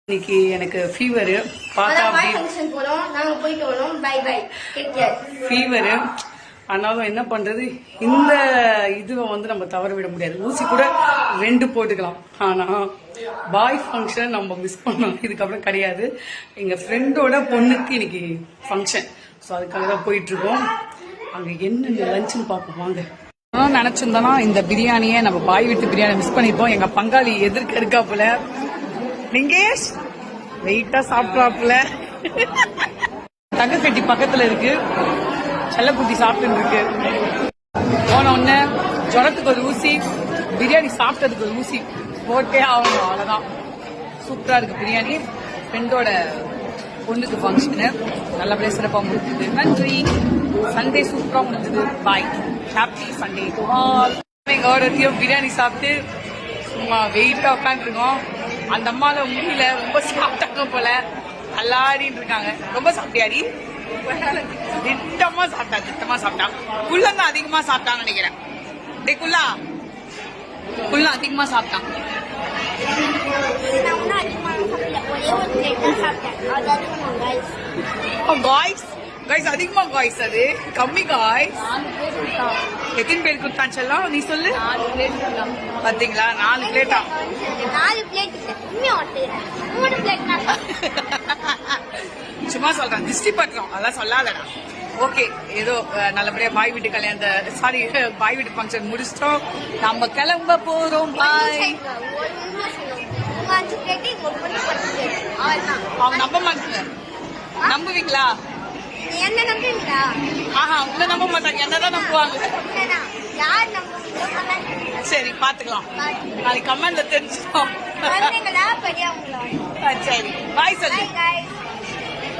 இன்னைக்கு எனக்கு ஃபீவர் பார்த்தா ஃபீவர். ஆனாலும் என்ன பண்றது, இந்த இதுவை வந்து நம்ம தவற விட முடியாது. ஊசி கூட 2 போட்டுக்கலாம். ஆனா பாய் ஃபங்க்ஷன் நம்ம மிஸ் பண்ணோம், இதுக்கப்புறம் கிடையாது. எங்க ஃப்ரெண்டோட பொண்ணுக்கு இன்னைக்கு ஃபங்க்ஷன், ஸோ அதுக்காக தான் போயிட்டு இருக்கோம். அங்க என்ன லஞ்சுன்னு பார்ப்போம் வாங்க. நினைச்சிருந்தோம்னா இந்த பிரியாணியை நம்ம பாய் வீட்டு பிரியாணி மிஸ் பண்ணிப்போம். எங்க பங்காளி எதிர்க்க இருக்காப்புல லிங்கேஷ் வெயிட்டா சாப்பிட்றாப்புல. தங்கக்கட்டி பக்கத்துல இருக்கு, செல்லக்குட்டி சாப்பிட்டு இருக்கு. போன உடனே ஜுரத்துக்கு ஒரு ஊசி, பிரியாணி சாப்பிட்டதுக்கு ஒரு ஊசி போட்டே ஆகணும், அவ்வளவுதான். சூப்பரா இருக்கு பிரியாணி. ஃப்ரெண்டோட பொண்ணுக்கு ஃபங்க்ஷனு நல்லபடியா சிறப்பா முடிஞ்சது. நன்றி. சண்டே சூப்பரா முடிஞ்சது. பாய், ஹாப்பி சண்டே டு ஆல். எங்க ஒருத்தையும் பிரியாணி சாப்பிட்டு சும்மா வெயிட்டா உட்காந்துருக்கோம். அந்த அம்மால முடியல, ரொம்ப சாப்பிட்டாங்க போல, அல்லாடின்னு இருக்காங்க. ரொம்ப சாப்பிட்டியாடி? திட்டமா சாப்பிட்டா. குள்ளங்க அதிகமா சாப்பிட்டான்னு நினைக்கிறேன். குள்ள அதிகமா சாப்பிட்டான். காய்ஸ் அதிகமா காய்ஸ், அது கம்மி காய்ஸ். எத்தனை பேர் கொடுத்தான் செல்லம் நீ சொல்லு? 4 பிளேட். பாத்தீங்களா, 4 பிளேட்டா? 4 பிளேட் சும்மா சொல்றேன், திருஷ்டி பட்டுறோம், அதெல்லாம் சொல்லாதடா. ஓகே, ஏதோ நல்லபடியா பாய் வீட்டு கல்யாணத்தை பாய் வீட்டு ஃபங்க்ஷன் முடிச்சிட்டோம். நம்ம கிளம்ப போறோம். பாய். அவங்க நம்ப மாட்டாங்க. நம்புவீங்களா? என்ன நம்புவீங்களா? ஆஹா, உங்களை நம்ப மாட்டாங்க, என்னதான் நம்புவாங்க. சரி, பாத்துக்கலாம். நாளைக்கு கமெண்ட்ல தெரிஞ்சுக்கோம். பெரியவங்களா? சரி, பாய் சொல்லு.